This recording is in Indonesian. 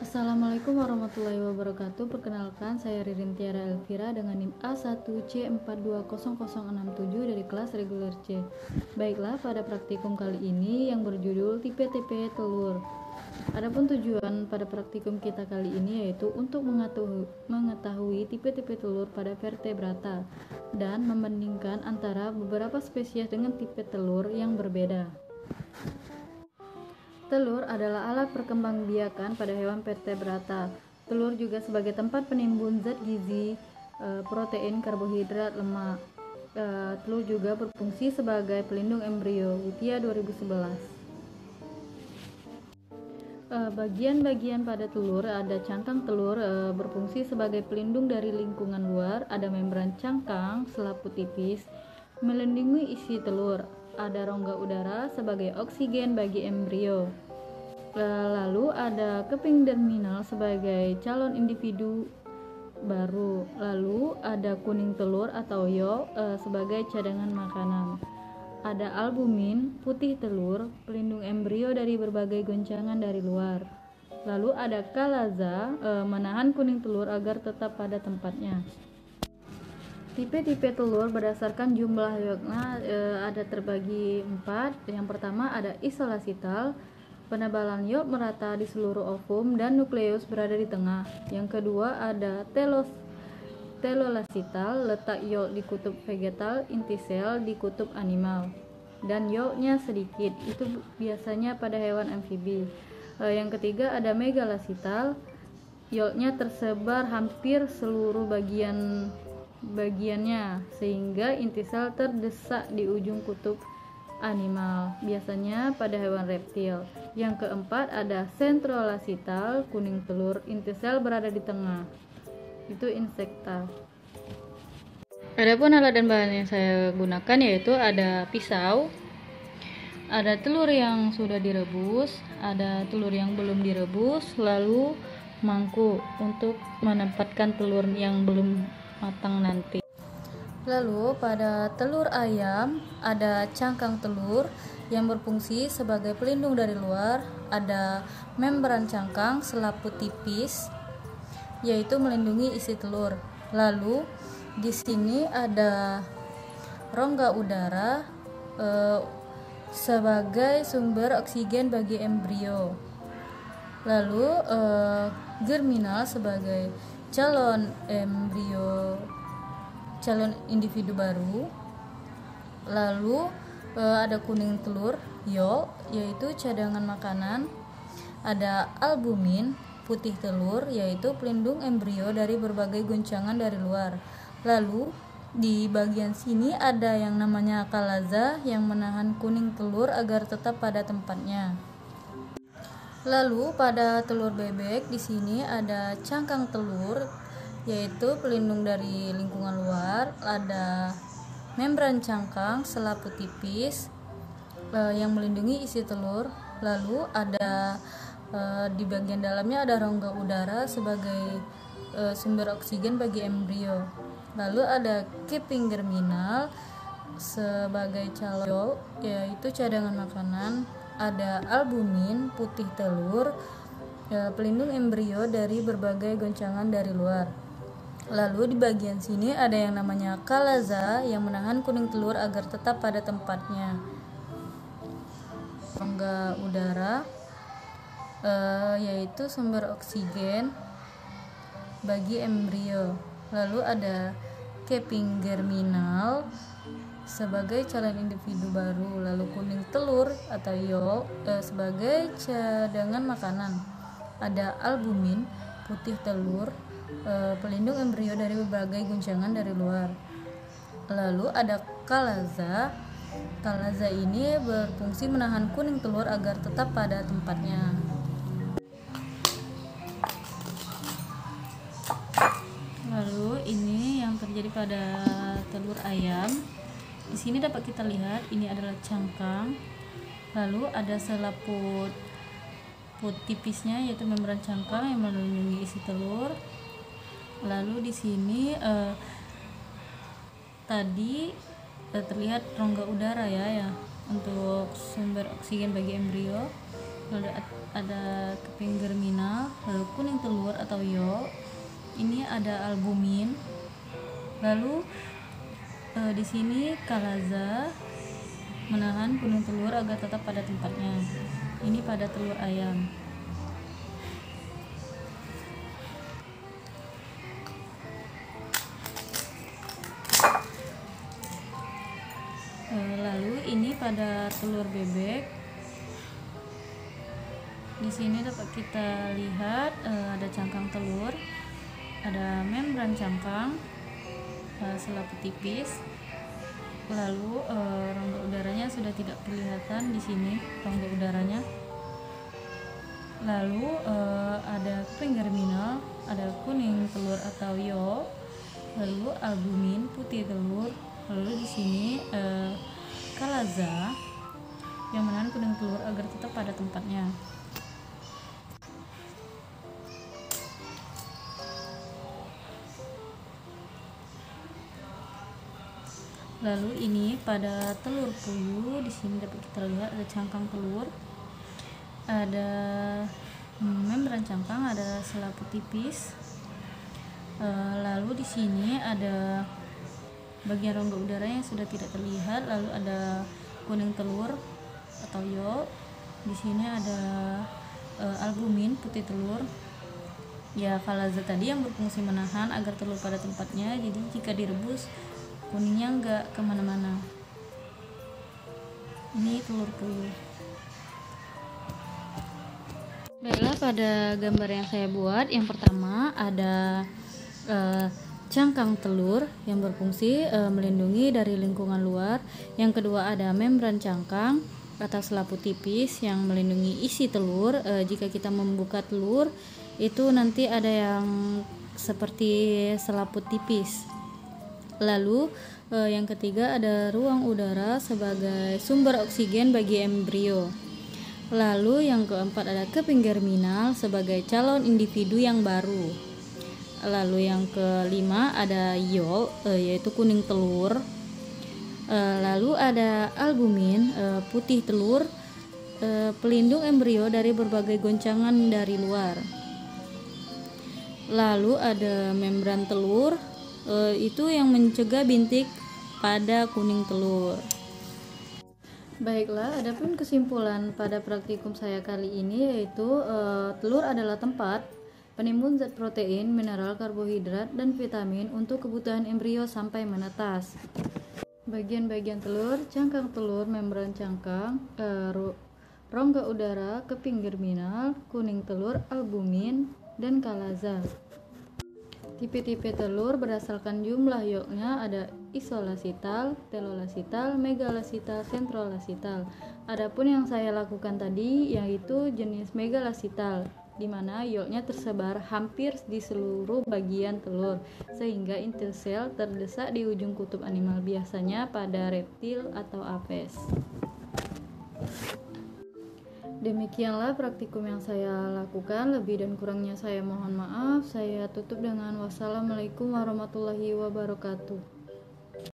Assalamualaikum warahmatullahi wabarakatuh. Perkenalkan, saya Ririn Tiara Elvira dengan NIM A1C420067 dari kelas reguler C. Baiklah, pada praktikum kali ini yang berjudul tipe-tipe telur. Adapun tujuan pada praktikum kita kali ini yaitu untuk mengetahui tipe-tipe telur pada vertebrata dan membandingkan antara beberapa spesies dengan tipe telur yang berbeda. Telur adalah alat perkembangbiakan pada hewan vertebrata. Telur juga sebagai tempat penimbun zat gizi, protein, karbohidrat, lemak. Telur juga berfungsi sebagai pelindung embrio. Witia 2011. Bagian-bagian pada telur ada cangkang telur, berfungsi sebagai pelindung dari lingkungan luar. Ada membran cangkang selaput tipis melindungi isi telur. Ada rongga udara sebagai oksigen bagi embrio. Lalu ada keping terminal sebagai calon individu baru. Lalu ada kuning telur atau yolk sebagai cadangan makanan. Ada albumin, putih telur, pelindung embrio dari berbagai goncangan dari luar. Lalu ada kalaza, menahan kuning telur agar tetap pada tempatnya. Tipe-tipe telur berdasarkan jumlah yolknya ada terbagi 4. Yang pertama ada isolasital, penebalan yolk merata di seluruh ovum dan nukleus berada di tengah. Yang kedua ada telolasital, letak yolk di kutub vegetal, inti sel di kutub animal, dan yolknya sedikit, itu biasanya pada hewan amfibi. Yang ketiga ada megalasital, yolknya tersebar hampir seluruh bagiannya sehingga inti sel terdesak di ujung kutub animal, biasanya pada hewan reptil. Yang keempat ada sentrolasital, kuning telur, inti sel berada di tengah, itu insekta. Adapun alat dan bahan yang saya gunakan yaitu ada pisau, ada telur yang sudah direbus, ada telur yang belum direbus, lalu mangkuk untuk menempatkan telur yang belum matang nanti. Lalu pada telur ayam ada cangkang telur yang berfungsi sebagai pelindung dari luar, ada membran cangkang selaput tipis yaitu melindungi isi telur. Lalu di sini ada rongga udara sebagai sumber oksigen bagi embrio. Lalu germinal sebagai calon individu baru. Lalu ada kuning telur, yolk, yaitu cadangan makanan. Ada albumin, putih telur, yaitu pelindung embrio dari berbagai goncangan dari luar. Lalu di bagian sini ada yang namanya kalaza yang menahan kuning telur agar tetap pada tempatnya. Lalu pada telur bebek di sini ada cangkang telur yaitu pelindung dari lingkungan luar, ada membran cangkang selaput tipis yang melindungi isi telur. Lalu ada di bagian dalamnya ada rongga udara sebagai sumber oksigen bagi embrio. Lalu ada keping germinal sebagai calon yaitu cadangan makanan. Ada albumin, putih telur, pelindung embrio dari berbagai goncangan dari luar. Lalu di bagian sini ada yang namanya kalaza yang menahan kuning telur agar tetap pada tempatnya. Rongga udara yaitu sumber oksigen bagi embrio. Lalu ada keping germinal sebagai calon individu baru. Lalu kuning telur atau yolk sebagai cadangan makanan. Ada albumin, putih telur, pelindung embrio dari berbagai guncangan dari luar. Lalu ada kalaza. Kalaza ini berfungsi menahan kuning telur agar tetap pada tempatnya. Lalu ini yang terjadi pada telur ayam. Di sini dapat kita lihat ini adalah cangkang. Lalu ada selaput tipisnya yaitu membran cangkang yang melindungi isi telur. Lalu di sini tadi terlihat rongga udara ya untuk sumber oksigen bagi embrio. Lalu ada keping germinal, lalu kuning atau yolk. Ini ada albumin. Lalu di sini kalaza menahan kuning telur agar tetap pada tempatnya. Ini pada telur ayam. Lalu ini pada telur bebek. Di sini dapat kita lihat ada cangkang telur, ada membran cangkang, selaput tipis. Lalu rongga udaranya sudah tidak kelihatan di sini, rongga udaranya. Lalu ada penggerminal, ada kuning telur atau yolk, lalu albumin putih telur, lalu di sini kalaza yang menahan kuning telur agar tetap pada tempatnya. Lalu ini pada telur puyuh, di sini dapat kita lihat ada cangkang telur, ada membran cangkang, ada selaput tipis. Lalu di sini ada bagian rongga udara yang sudah tidak terlihat, lalu ada kuning telur atau yolk. Di sini ada albumin putih telur. Ya, kalaza tadi yang berfungsi menahan agar telur pada tempatnya. Jadi jika direbus kuningnya enggak kemana-mana. Ini telur puyuh. Baiklah, pada gambar yang saya buat, yang pertama ada cangkang telur yang berfungsi melindungi dari lingkungan luar. Yang kedua ada membran cangkang atau selaput tipis yang melindungi isi telur. Jika kita membuka telur itu nanti ada yang seperti selaput tipis. Lalu yang ketiga ada ruang udara sebagai sumber oksigen bagi embrio. Lalu yang keempat ada keping germinal sebagai calon individu yang baru. Lalu yang kelima ada yolk, yaitu kuning telur. Lalu ada albumin, putih telur, pelindung embrio dari berbagai goncangan dari luar. Lalu ada membran telur, itu yang mencegah bintik pada kuning telur. Baiklah, adapun kesimpulan pada praktikum saya kali ini yaitu telur adalah tempat penimbun zat protein, mineral, karbohidrat, dan vitamin untuk kebutuhan embrio sampai menetas. Bagian-bagian telur, cangkang telur, membran cangkang, rongga udara, keping germinal, kuning telur, albumin, dan kalaza. Tipe-tipe telur berdasarkan jumlah yolknya ada isolasital, telolasital, megalasital, sentrolasital. Adapun yang saya lakukan tadi yaitu jenis megalasital, di mana yolknya tersebar hampir di seluruh bagian telur sehingga inti sel terdesak di ujung kutub animal, biasanya pada reptil atau apes. Demikianlah praktikum yang saya lakukan, lebih dan kurangnya saya mohon maaf. Saya tutup dengan wassalamualaikum warahmatullahi wabarakatuh.